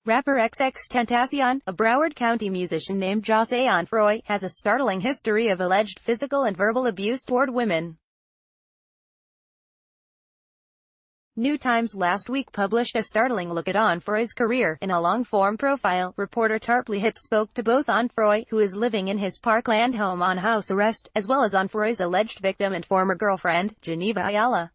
Rapper XXXTentacion, a Broward County musician named José Onfroy, has a startling history of alleged physical and verbal abuse toward women. New Times last week published a startling look at Onfroy's career. In a long-form profile, reporter Tarpley Hitt spoke to both Onfroy, who is living in his Parkland home on house arrest, as well as Onfroy's alleged victim and former girlfriend, Geneva Ayala.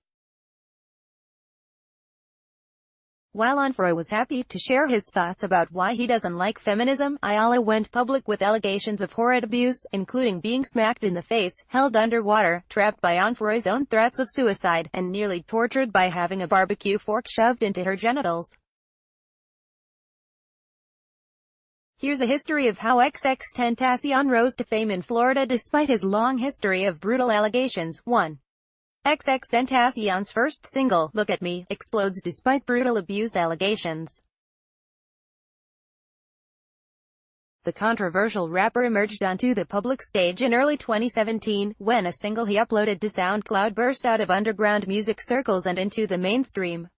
While Onfroy was happy to share his thoughts about why he doesn't like feminism, Ayala went public with allegations of horrid abuse, including being smacked in the face, held underwater, trapped by Onfroy's own threats of suicide, and nearly tortured by having a barbecue fork shoved into her genitals. Here's a history of how XXXTentacion rose to fame in Florida despite his long history of brutal allegations. 1. XXXTentacion's first single, Look at Me, explodes despite brutal abuse allegations. The controversial rapper emerged onto the public stage in early 2017, when a single he uploaded to SoundCloud burst out of underground music circles and into the mainstream.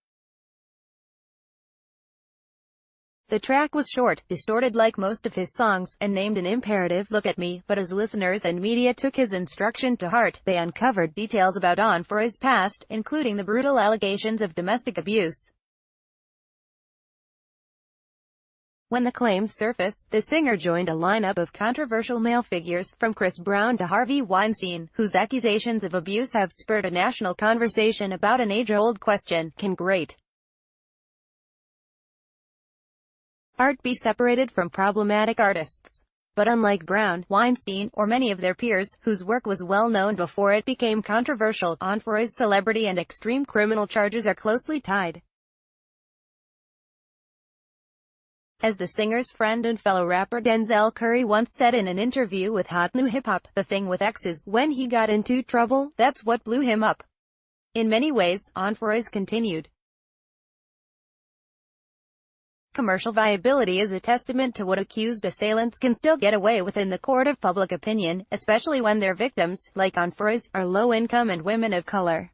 The track was short, distorted like most of his songs, and named an imperative, Look at Me, but as listeners and media took his instruction to heart, they uncovered details about Onfroy's past, including the brutal allegations of domestic abuse. When the claims surfaced, the singer joined a lineup of controversial male figures, from Chris Brown to Harvey Weinstein, whose accusations of abuse have spurred a national conversation about an age-old question: can great art be separated from problematic artists? But unlike Brown, Weinstein, or many of their peers, whose work was well known before it became controversial, Onfroy's celebrity and extreme criminal charges are closely tied. As the singer's friend and fellow rapper Denzel Curry once said in an interview with Hot New Hip Hop, the thing with X is, when he got into trouble, that's what blew him up. In many ways, Onfroy's continued commercial viability is a testament to what accused assailants can still get away with in the court of public opinion, especially when their victims, like Onfroy's, are low-income and women of color.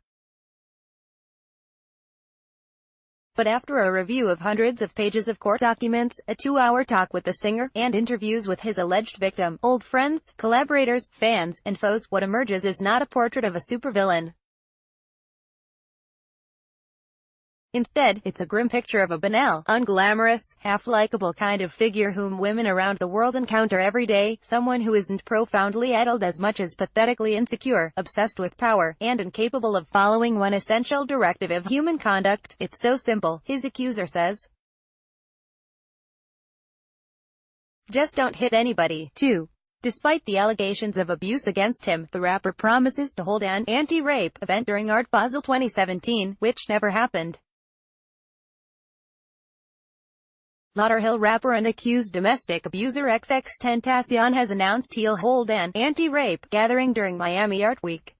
But after a review of hundreds of pages of court documents, a 2-hour talk with the singer, and interviews with his alleged victim, old friends, collaborators, fans, and foes, what emerges is not a portrait of a supervillain. Instead, it's a grim picture of a banal, unglamorous, half-likable kind of figure whom women around the world encounter every day, someone who isn't profoundly addled as much as pathetically insecure, obsessed with power, and incapable of following one essential directive of human conduct. It's so simple, his accuser says. Just don't hit anybody. 2. Despite the allegations of abuse against him, the rapper promises to hold an anti-rape event during Art Basel 2017, which never happened. Lauderhill rapper and accused domestic abuser XXXTentacion has announced he'll hold an anti-rape gathering during Miami Art Week.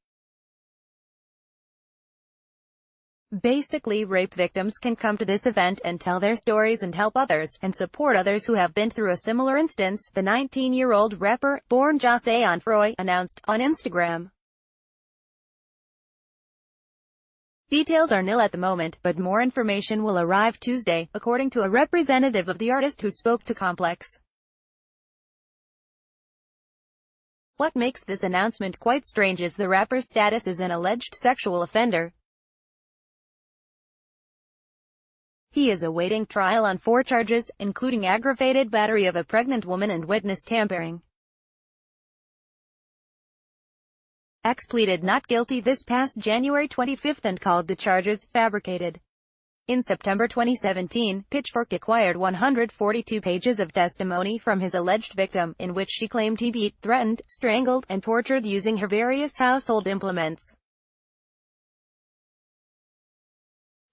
Basically, rape victims can come to this event and tell their stories and help others, and support others who have been through a similar instance, the 19-year-old rapper, born José Onfroy, announced on Instagram. Details are nil at the moment, but more information will arrive Tuesday, according to a representative of the artist who spoke to Complex. What makes this announcement quite strange is the rapper's status as an alleged sexual offender. He is awaiting trial on 4 charges, including aggravated battery of a pregnant woman and witness tampering. X pleaded not guilty this past January 25 and called the charges fabricated. In September 2017, Pitchfork acquired 142 pages of testimony from his alleged victim, in which she claimed he beat, threatened, strangled, and tortured using her various household implements.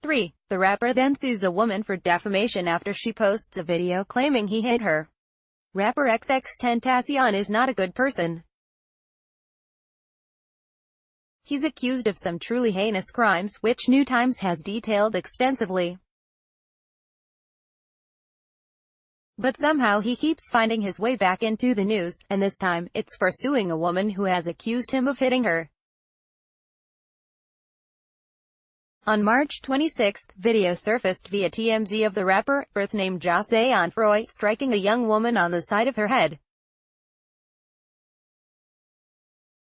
3. The rapper then sues a woman for defamation after she posts a video claiming he hit her. Rapper XXXTentacion is not a good person. He's accused of some truly heinous crimes, which New Times has detailed extensively. But somehow he keeps finding his way back into the news, and this time, it's for suing a woman who has accused him of hitting her. On March 26, video surfaced via TMZ of the rapper, birth name Jose Onfroy, striking a young woman on the side of her head.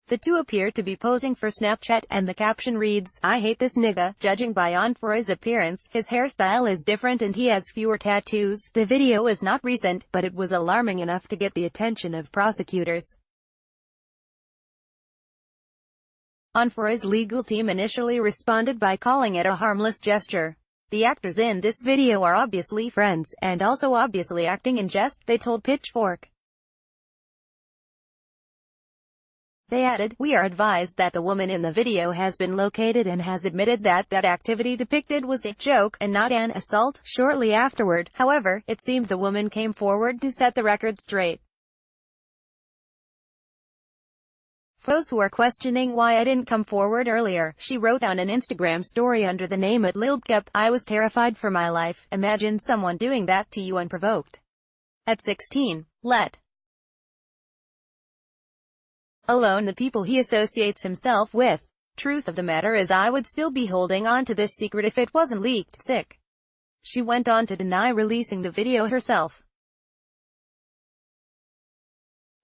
The two appear to be posing for Snapchat, and the caption reads, "I hate this nigga." Judging by Onfroy's appearance, his hairstyle is different and he has fewer tattoos. The video is not recent, but it was alarming enough to get the attention of prosecutors. Onfroy's legal team initially responded by calling it a harmless gesture. "The actors in this video are obviously friends, and also obviously acting in jest," they told Pitchfork. They added, "We are advised that the woman in the video has been located and has admitted that that activity depicted was a joke, and not an assault." Shortly afterward, however, it seemed the woman came forward to set the record straight. "For those who are questioning why I didn't come forward earlier," she wrote on an Instagram story under the name @LilBkep, "I was terrified for my life. Imagine someone doing that to you unprovoked. At 16, let alone the people he associates himself with. Truth of the matter is I would still be holding on to this secret if it wasn't leaked." Sick. She went on to deny releasing the video herself.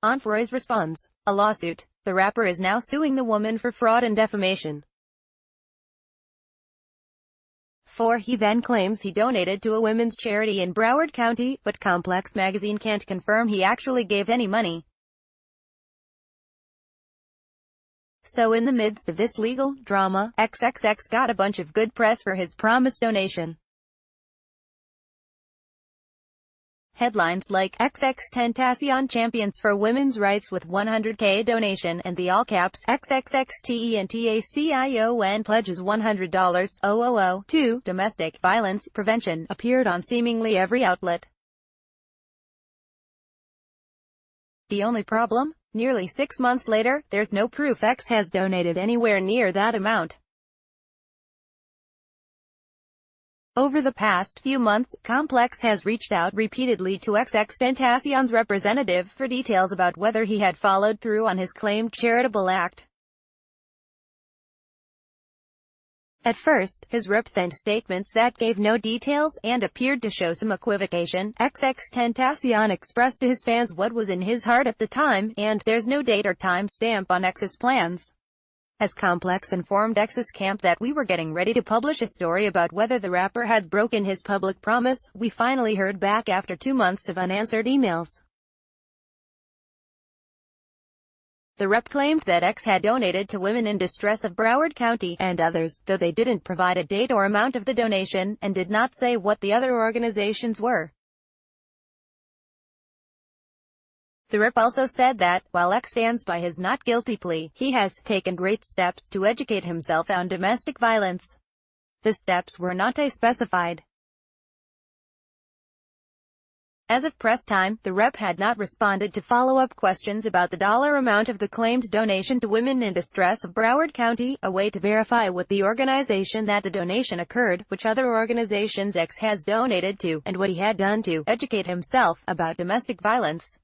Onfroy's responds: a lawsuit. The rapper is now suing the woman for fraud and defamation. He then claims he donated to a women's charity in Broward County, but Complex magazine can't confirm he actually gave any money. So in the midst of this legal drama, XXX got a bunch of good press for his promised donation. Headlines like XXXTentacion champions for women's rights with $100K donation, and the all-caps XXXTentacion pledges $100 to domestic violence prevention appeared on seemingly every outlet. The only problem? Nearly 6 months later, there's no proof X has donated anywhere near that amount. Over the past few months, Complex has reached out repeatedly to XXXTentacion's representative for details about whether he had followed through on his claimed charitable act. At first, his rep sent statements that gave no details, and appeared to show some equivocation. XXXTentacion expressed to his fans what was in his heart at the time, and there's no date or time stamp on X's plans. As Complex informed X's camp that we were getting ready to publish a story about whether the rapper had broken his public promise, we finally heard back after 2 months of unanswered emails. The rep claimed that X had donated to women in distress of Broward County, and others, though they didn't provide a date or amount of the donation, and did not say what the other organizations were. The rep also said that, while X stands by his not guilty plea, he has taken great steps to educate himself on domestic violence. The steps were not specified. As of press time, the rep had not responded to follow-up questions about the dollar amount of the claimed donation to women in distress of Broward County, a way to verify with the organization that the donation occurred, which other organizations X has donated to, and what he had done to educate himself about domestic violence.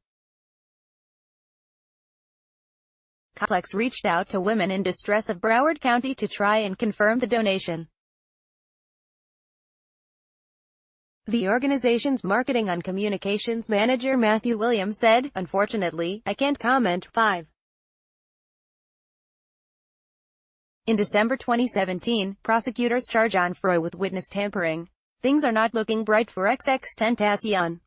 Complex reached out to women in distress of Broward County to try and confirm the donation. The organization's marketing and communications manager Matthew Williams said, "Unfortunately, I can't comment." 5. In December 2017, prosecutors charge Onfroy with witness tampering. Things are not looking bright for XXXTentacion.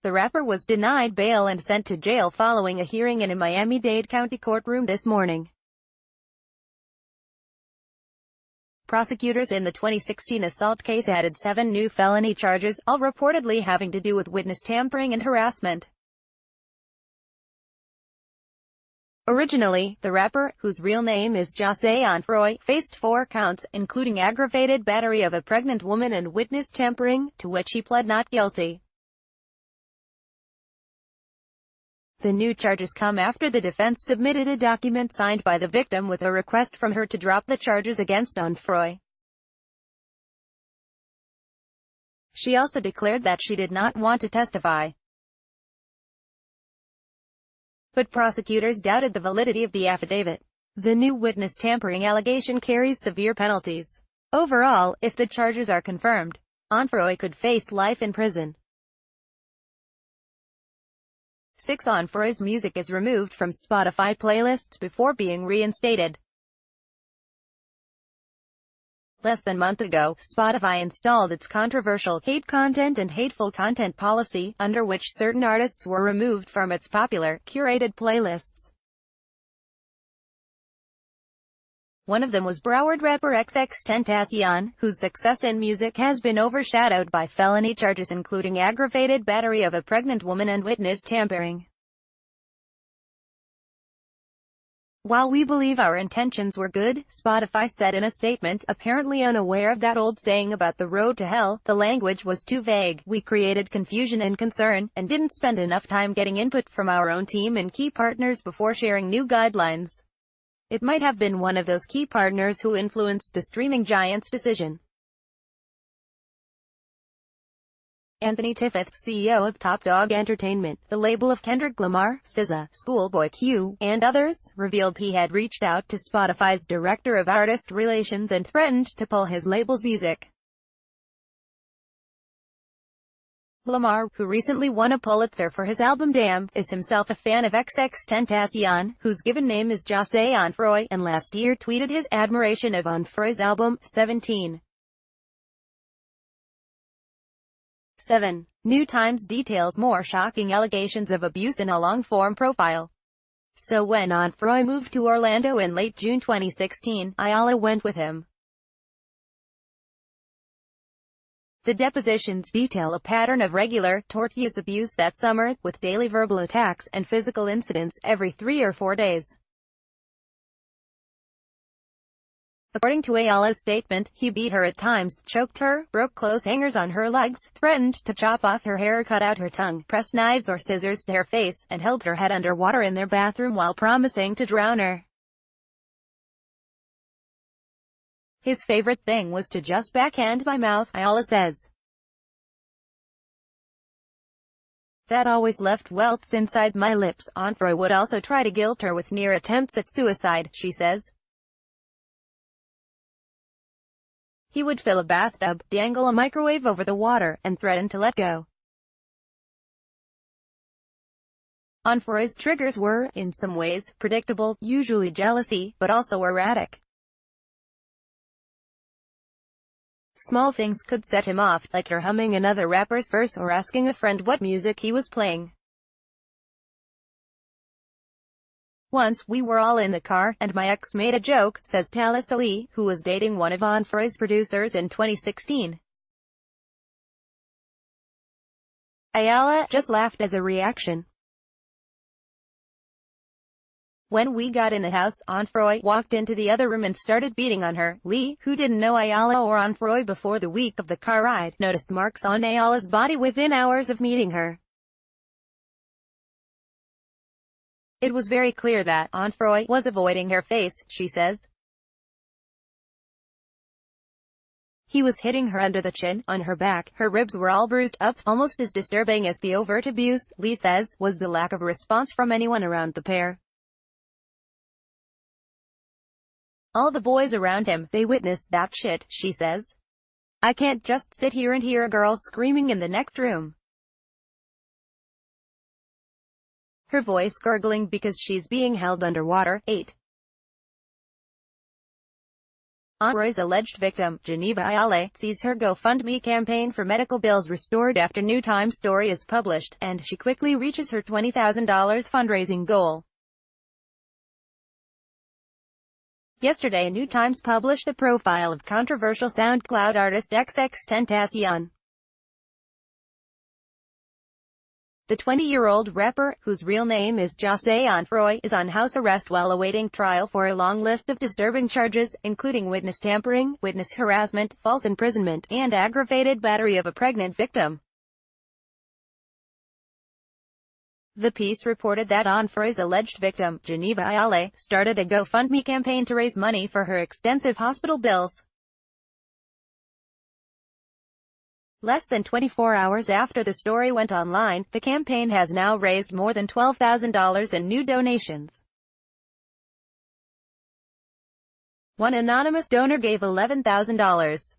The rapper was denied bail and sent to jail following a hearing in a Miami-Dade County courtroom this morning. Prosecutors in the 2016 assault case added 7 new felony charges, all reportedly having to do with witness tampering and harassment. Originally, the rapper, whose real name is Jose Onfroy, faced 4 counts, including aggravated battery of a pregnant woman and witness tampering, to which he pled not guilty. The new charges come after the defense submitted a document signed by the victim with a request from her to drop the charges against Onfroy. She also declared that she did not want to testify. But prosecutors doubted the validity of the affidavit. The new witness tampering allegation carries severe penalties. Overall, if the charges are confirmed, Onfroy could face life in prison. 6. Onfroy's music is removed from Spotify playlists before being reinstated. Less than a month ago, Spotify installed its controversial hate content and hateful content policy, under which certain artists were removed from its popular, curated playlists. One of them was Broward rapper XXXTentacion, whose success in music has been overshadowed by felony charges including aggravated battery of a pregnant woman and witness tampering. While we believe our intentions were good, Spotify said in a statement, apparently unaware of that old saying about the road to hell, the language was too vague, we created confusion and concern, and didn't spend enough time getting input from our own team and key partners before sharing new guidelines. It might have been one of those key partners who influenced the streaming giant's decision. Anthony Tiffith, CEO of Top Dog Entertainment, the label of Kendrick Lamar, SZA, Schoolboy Q, and others, revealed he had reached out to Spotify's Director of Artist Relations and threatened to pull his label's music. Lamar, who recently won a Pulitzer for his album Damn, is himself a fan of XXXTentacion, whose given name is Jose Onfroy, and last year tweeted his admiration of Onfroy's album, 17. 7. New Times details more shocking allegations of abuse in a long-form profile. So when Onfroy moved to Orlando in late June 2016, Ayala went with him. The depositions detail a pattern of regular, tortious abuse that summer, with daily verbal attacks and physical incidents every 3 or 4 days. According to Ayala's statement, he beat her at times, choked her, broke clothes hangers on her legs, threatened to chop off her hair or cut out her tongue, pressed knives or scissors to her face, and held her head under water in their bathroom while promising to drown her. His favorite thing was to just backhand my mouth, Ayala says. That always left welts inside my lips. Onfroy would also try to guilt her with near attempts at suicide, she says. He would fill a bathtub, dangle a microwave over the water, and threaten to let go. Onfroy's triggers were, in some ways, predictable, usually jealousy, but also erratic. Small things could set him off, like her humming another rapper's verse or asking a friend what music he was playing. Once, we were all in the car, and my ex made a joke, says Talis Ali, who was dating one of Onfroy's producers in 2016. Ayala just laughed as a reaction. When we got in the house, Onfroy walked into the other room and started beating on her. Lee, who didn't know Ayala or Onfroy before the week of the car ride, noticed marks on Ayala's body within hours of meeting her. It was very clear that Onfroy was avoiding her face, she says. He was hitting her under the chin, on her back, her ribs were all bruised up. Almost as disturbing as the overt abuse, Lee says, was the lack of response from anyone around the pair. All the boys around him, they witnessed that shit, she says. I can't just sit here and hear a girl screaming in the next room. Her voice gurgling because she's being held underwater. 8. Onfroy's alleged victim, Geneva Ayala, sees her GoFundMe campaign for medical bills restored after New Times story is published, and she quickly reaches her $20,000 fundraising goal. Yesterday, New Times published a profile of controversial SoundCloud artist XXXTentacion. The 20-year-old rapper, whose real name is Jose Onfroy, is on house arrest while awaiting trial for a long list of disturbing charges, including witness tampering, witness harassment, false imprisonment, and aggravated battery of a pregnant victim. The piece reported that Onfroy's alleged victim, Geneva Ayala, started a GoFundMe campaign to raise money for her extensive hospital bills. Less than 24 hours after the story went online, the campaign has now raised more than $12,000 in new donations. One anonymous donor gave $11,000.